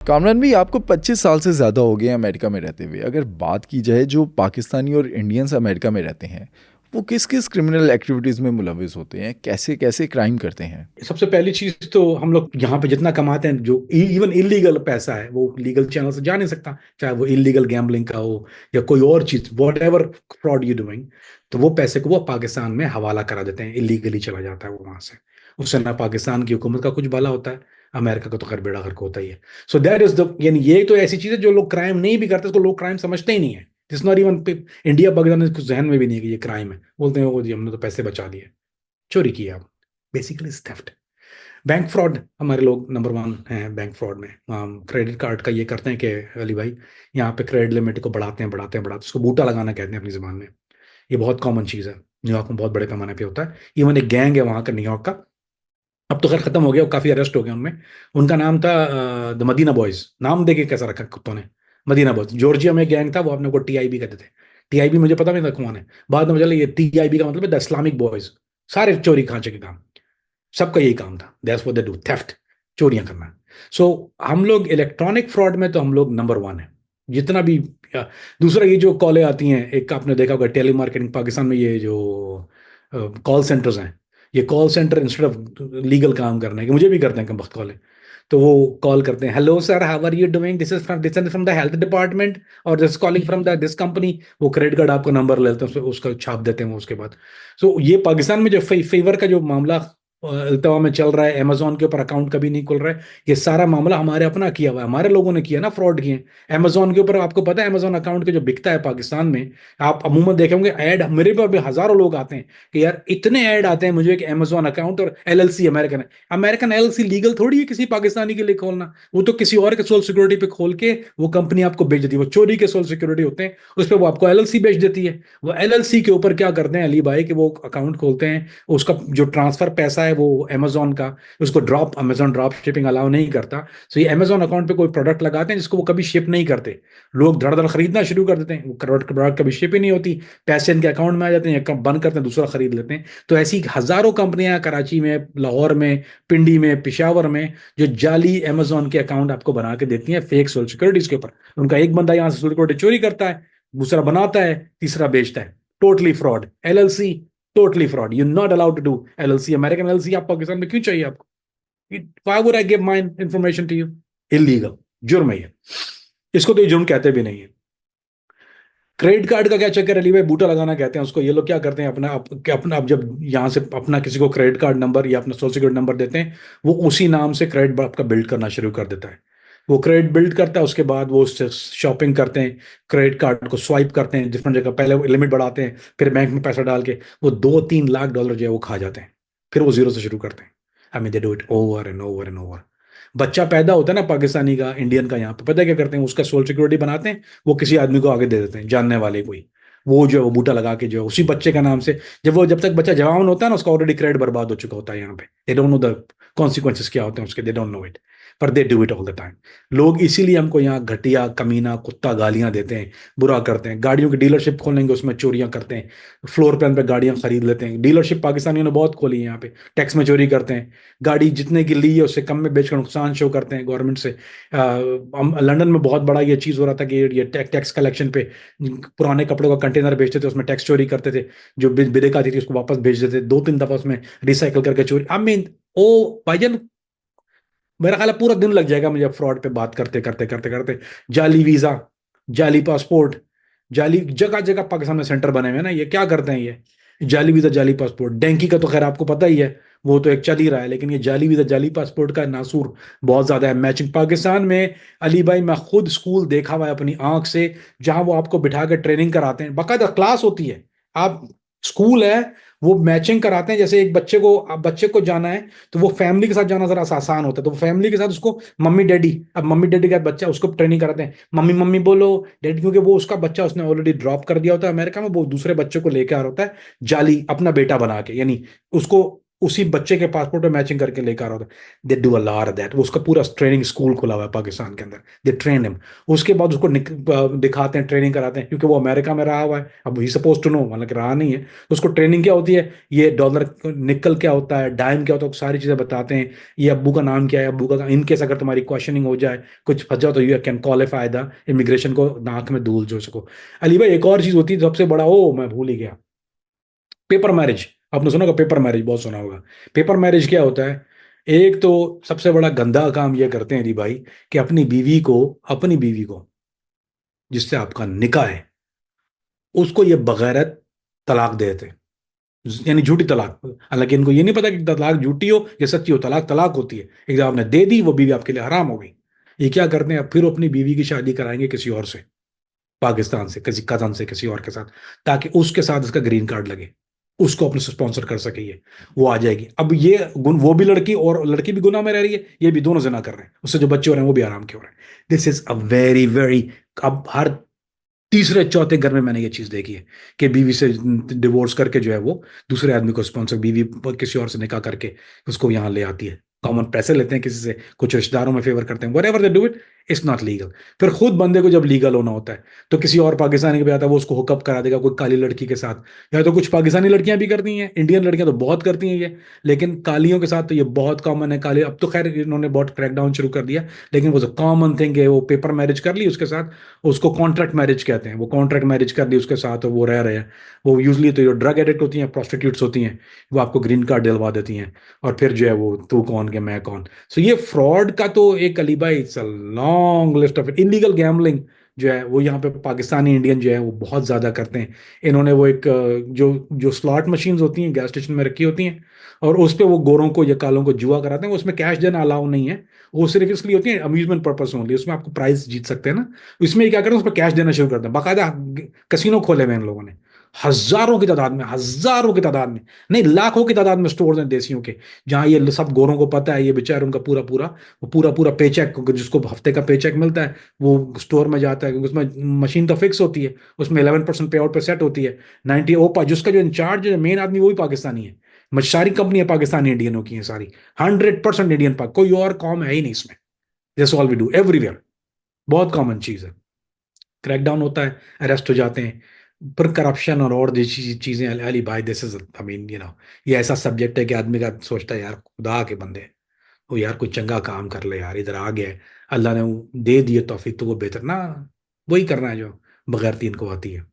कामरान भाई, आपको 25 साल से ज़्यादा हो गए हैं अमेरिका में रहते हुए। अगर बात की जाए जो पाकिस्तानी और इंडियंस अमेरिका में रहते हैं, वो किस किस क्रिमिनल एक्टिविटीज़ में मुलविस होते हैं, कैसे कैसे क्राइम करते हैं? सबसे पहली चीज तो हम लोग यहाँ पे जितना कमाते हैं, जो इवन इलीगल पैसा है वो लीगल चैनल से जा नहीं सकता, चाहे वो इलीगल गैम्बलिंग का हो या कोई और चीज, what ever fraud you doing. तो वो पैसे को वो पाकिस्तान में हवाला करा देते हैं, इलीगली चला जाता है वो वहां से। उससे ना पाकिस्तान की हुकूमत का कुछ भला होता है, अमेरिका का तो खैर बेड़ा गर्क होता ही है। सो दैट इज द, यानी ये तो ऐसी चीज है जो लोग क्राइम नहीं भी करते, उसको लोग क्राइम समझते ही नहीं है। It's not even, India Pakistan कुछ जहन में भी नहीं है कि ये क्राइम है। बोलते हैं वो जी हमने तो पैसे बचा लिए, चोरी किया। Basically theft. बैंक फ्रॉड हमारे लोग नंबर वन हैं बैंक फ्रॉड में। क्रेडिट कार्ड का ये करते हैं कि अली भाई, यहाँ पे क्रेडिट लिमिट को बढ़ाते हैं बढ़ाते हैं बढ़ाते हैं, उसको बूटा लगाना कहते हैं अपनी ज़बान में। ये बहुत कॉमन चीज़ है, न्यूयॉर्क में बहुत बड़े पैमाने पे होता है। इवन एक गैंग है वहाँ का, न्यूयॉर्क का। अब तो खैर खत्म हो गया, काफ़ी अरेस्ट हो गए उनमें। उनका नाम था द मदीना बॉयज। नाम देके कैसा रखा कुत्तों ने, मदीना बॉयज। जॉर्जिया में गैंग था, वो अपने को टीआईबी कहते थे। टीआईबी मुझे पता नहीं था कौन है, बाद में मुझे लगा ये टीआईबी का मतलब है द इस्लामिक बॉयज। सारे चोरी खांचे के काम, सबका यही काम था। That's what they do, theft, चोरियां करना। सो हम लोग इलेक्ट्रॉनिक फ्रॉड में तो हम लोग नंबर वन है, जितना भी। या, दूसरा ये जो कॉलें आती हैं, एक आपने देखा होगा टेली मार्केटिंग पाकिस्तान में, ये जो कॉल सेंटर्स हैं, ये call centre instead of legal काम करने के, मुझे भी करते हैं कम वक्त कॉलें। तो वो कॉल करते हैं, hello sir, how are you doing, this is from the health department और this calling from the this company. वो क्रेडिट कार्ड आपका नंबर लेते हैं, उसका छाप देते हैं वो उसके बाद। सो ये पाकिस्तान में जो फेवर का जो मामला अल्तवा में चल रहा है, अमेजोन के ऊपर अकाउंट कभी नहीं खुल रहा है, ये सारा मामला हमारे अपना किया हुआ है, हमारे लोगों ने किया ना, फ्रॉड किए अमेजोन के ऊपर। आपको पता है अमेजोन अकाउंट के जो बिकता है पाकिस्तान में, आप अमूमन देखे होंगे ऐड, मेरे पास भी हजारों लोग आते हैं कि यार इतने ऐड आते हैं मुझे कि अमेजोन अकाउंट और एलएलसी अमेरिकन है। अमेरिकन एलएलसी लीगल थोड़ी है किसी पाकिस्तानी के लिए खोलना, वो तो किसी और के सोल सिक्योरिटी पे खोल के वो कंपनी आपको बेच देती है, वो चोरी के सोल सिक्योरिटी होते हैं, उस पर वो आपको एलएलसी बेच देती है। वो एलएलसी के ऊपर क्या करते हैं अली भाई, कि वो अकाउंट खोलते हैं, उसका जो ट्रांसफर पैसा है वो अमेजोन का, उसको drop, Amazon drop shipping allow नहीं करता। सो ये अमेजोन अकाउंट पे कोई प्रोडक्ट लगाते हैं जिसको वो कभी शिप नहीं करते, लोग धड़ धड़ खरीदना शुरू कर देते हैं, वो प्रोडक्ट कभी शिप ही नहीं होती, पैसे इनके अकाउंट में आ जाते हैं, या बंद करते हैं, दूसरा खरीद लेते हैं। तो ऐसी हजारों कंपनियां कराची में, लाहौर में, पिंडी में, पिशावर में, जो जाली अमेजोन के अकाउंट आपको बना के देती हैं फेक सोशल सिक्योरिटीज के ऊपर। उनका एक बंदा यहाँ से सिक्योरिटी चोरी करता है, दूसरा बनाता है, तीसरा बेचता है। Totally fraud LLC, totally fraud. You not allowed to do LLC, American LLC आप पाकिस्तान में क्यों चाहिए आपको? Why would I give my information to you? Illegal, जुर्म है ये, इसको तो ये जुर्म कहते भी नहीं है। क्रेडिट कार्ड का क्या चक्कर है अली भाई, बूटा लगाना कहते हैं उसको। ये लोग क्या करते हैं, अपना आप जब यहाँ से अपना किसी को क्रेडिट कार्ड नंबर या अपना सोशल सिक्योरिटी नंबर देते हैं, वो उसी नाम से क्रेडिट आपका बिल्ड करना शुरू कर देता है। वो क्रेडिट बिल्ड करता है, उसके बाद वो उससे शॉपिंग करते हैं, क्रेडिट कार्ड को स्वाइप करते हैं डिफरेंट जगह, पहले वो लिमिट बढ़ाते हैं, फिर बैंक में पैसा डाल के वो 2-3 लाख डॉलर जो है वो खा जाते हैं, फिर वो जीरो से शुरू करते हैं। I mean they do it over and over and over. बच्चा पैदा होता है ना पाकिस्तानी का, इंडियन का, यहाँ पे पता है क्या करते हैं, उसका सोशल सिक्योरिटी बनाते हैं, वो किसी आदमी को आगे दे देते हैं, जानने वाले कोई, वो जो है वो बूटा लगा के जो है उसी बच्चे का नाम से, जब तक बच्चा जवान होता है ना, उसका ऑलरेडी क्रेडिट बर्बाद हो चुका होता है यहाँ पे। They don't know the consequences क्या होते हैं उसके, दे डोंट नो इट, पर they do it all the time. लोग इसीलिए हमको यहाँ घटिया, कमीना, कुत्ता गालियां देते हैं, बुरा करते हैं। गाड़ियों की डीलरशिप खोलेंगे, उसमें चोरियां करते हैं, फ्लोर प्लान पे गाड़ियां खरीद लेते हैं। डीलरशिप पाकिस्तानियों ने बहुत खोली है यहाँ पे, टैक्स में चोरी करते हैं, गाड़ी जितने की ली है उससे कम में बेचकर नुकसान शो करते हैं गवर्नमेंट से। लंदन में बहुत बड़ा ये चीज हो रहा था कि ये टैक्स कलेक्शन पे पुराने कपड़ों का कंटेनर बेचते थे, उसमें टैक्स चोरी करते थे, जो बिदेक आती थी उसको वापस भेज देते, 2-3 दफा उसमें रिसाइकल करके चोरी। आई मीन, ओ भाईजान, मेरा ख्याल है पूरा दिन लग जाएगा मुझे फ्रॉड पे बात करते करते करते करते। जाली वीजा, जाली पासपोर्ट, जाली जगह जगह पाकिस्तान में सेंटर बने हुए हैं ना, ये क्या करते हैं ये? जाली वीजा, जाली पासपोर्ट, डेंकी का तो खैर आपको पता ही है, वो तो एक चल ही रहा है, लेकिन ये जाली वीजा, जाली पासपोर्ट का नासूर बहुत ज्यादा है। मैचिंग पाकिस्तान में, अली भाई, मैं खुद स्कूल देखा हुआ है अपनी आंख से, जहां वो आपको बिठा कर ट्रेनिंग कराते हैं, बाकायदा क्लास होती है, आप, स्कूल है, वो मैचिंग कराते हैं। जैसे एक बच्चे को, अब बच्चे को जाना है, तो वो फैमिली के साथ जाना जरा आसान होता है, तो वो फैमिली के साथ उसको मम्मी डैडी, अब मम्मी डैडी का बच्चा, उसको ट्रेनिंग कराते हैं, मम्मी मम्मी बोलो डैडी, क्योंकि वो उसका बच्चा उसने ऑलरेडी ड्रॉप कर दिया होता है अमेरिका में, वो दूसरे बच्चे को लेकर आ रहा होता है जाली अपना बेटा बना के, यानी उसको उसी बच्चे के पासपोर्ट पे मैचिंग करके लेकर आ रहा होता है। They do a lot of that. उसका पूरा ट्रेनिंग स्कूल खुला हुआ है पाकिस्तान के अंदर। They train him. उसके बाद उसको दिखाते हैं, ट्रेनिंग कराते हैं, क्योंकि वो अमेरिका में रहा हुआ है। अब ही सपोज टू नो, मतलब कि रहा नहीं है, तो उसको ट्रेनिंग क्या होती है, ये डॉलर निकल क्या होता है, डायम क्या होता है, सारी चीजें बताते हैं। ये अब्बू का नाम क्या है, अब्बू का, इन केस अगर तुम्हारी क्वेश्चनिंग हो जाए, कुछ फंस जाओ, तो you can qualify the immigration को नाक में धूल जो सको। अली भाई एक और चीज होती है सबसे बड़ा, ओ मैं भूल ही गया, पेपर मैरिज। आपने सुना होगा पेपर मैरिज, बहुत सुना होगा। पेपर मैरिज क्या होता है? एक तो सबसे बड़ा गंदा काम ये करते हैं री भाई, कि अपनी बीवी को जिससे आपका निकाह है, उसको ये बगैरत तलाक दे देते हैं। यानी झूठी तलाक। हालांकि इनको ये नहीं पता कि तलाक झूठी हो या सच्ची हो, तलाक तलाक होती है। एक जब आपने दे दी, वो बीवी आपके लिए हराम हो गई। ये क्या करते हैं, अब फिर वो अपनी बीवी की शादी कराएंगे किसी और से, पाकिस्तान से, किसी कजन से, किसी और के साथ, ताकि उसके साथ इसका ग्रीन कार्ड लगे, उसको अपने स्पॉन्सर कर सके। ये वो आ जाएगी। अब ये वो भी लड़की, और लड़की भी गुनाह में रह रही है, ये भी दोनों जना कर रहे हैं, उससे जो बच्चे हो रहे हैं वो भी आराम के हो रहे हैं। This is a very very, अब हर तीसरे चौथे घर में मैंने ये चीज देखी है, कि बीवी से डिवोर्स करके जो है वो दूसरे आदमी को स्पॉन्सर, बीवी किसी और से निकाह करके उसको यहाँ ले आती है। कॉमन पैसे लेते हैं किसी से, कुछ रिश्तेदारों में फेवर करते हैं, what ever they do it, it's not legal. फिर खुद बंदे को जब लीगल होना होता है, तो किसी और पाकिस्तानी के पे आता है, वो उसको हुकअप करा देगा कोई काली लड़की के साथ। या तो कुछ पाकिस्तानी लड़कियां भी करती हैं, इंडियन लड़कियां तो बहुत करती हैं ये, लेकिन कालियों के साथ तो ये बहुत कॉमन है। काली, अब तो खैर इन्होंने बहुत क्रैकडाउन शुरू कर दिया, लेकिन वो जो कॉमन थिंग है, वो पेपर मैरिज कर ली उसके साथ, उसको कॉन्ट्रैक्ट मैरिज कहते हैं। वो कॉन्ट्रैक्ट मैरिज कर ली उसके साथ, वो रह रहे हैं। वो यूजली तो जो ड्रग एडिक्ट होती हैं, प्रोस्टिट्यूट्स होती हैं, वो आपको ग्रीन कार्ड दिलवा देती हैं। और फिर जो है वो तू कौन के मैं कौन। सो ये फ्रॉड का तो एक अली भाई, it's a long list of it. Illegal gambling जो है वो यहाँ पे पाकिस्तानी इंडियन जो है वो बहुत ज्यादा करते हैं। इन्होंने वो एक जो जो स्लॉट मशीन्स होती हैं गैस स्टेशन में रखी होती हैं, और उस पे वो गोरों को या कालों को जुआ कराते हैं। उसमें कैश देना अलाउ नहीं है, वो सिर्फ इसलिए होती है अम्यूजमेंट पर्पस ओनली। उसमें आपको प्राइस जीत सकते हैं ना, इसमें क्या करते हैं, उस पर कैश देना शुरू करते हैं। बाकायदा कसिनो खोले हुए हैं इन लोगों ने, हजारों की तादाद में, हजारों की तादाद में, नहीं लाखों की तादाद में स्टोर्स हैं देसियों के, जहां ये सब गोरों को पता है, ये बेचारे उनका पूरा पूरा वो पूरा पूरा पेचेक, जिसको हफ्ते का पेचेक मिलता है, वो स्टोर में जाता है, क्योंकि उसमें मशीन तो फिक्स होती है, उसमें 11% पे आउट पे सेट होती है। 90 ओपा जिसका जो इंचार्ज मेन आदमी वो भी पाकिस्तानी है। सारी कंपनियां पाकिस्तानी इंडियनों की हैं सारी, 100% इंडियन पाक, कोई और कॉम है ही नहीं इसमें। This all we do everywhere. बहुत कॉमन चीज है। क्रैकडाउन होता है, अरेस्ट हो जाते हैं। पर करप्शन और जैसी चीजें, अली भाई दिस इज, आई मीन ये ऐसा सब्जेक्ट है कि आदमी का सोचता है यार खुदा के बंदे, वो यार कोई चंगा काम कर ले यार, इधर आ गया है, अल्लाह ने दे दिए तौफीक, तो वो बेहतर ना, वही करना है जो बगैर तीन को आती है।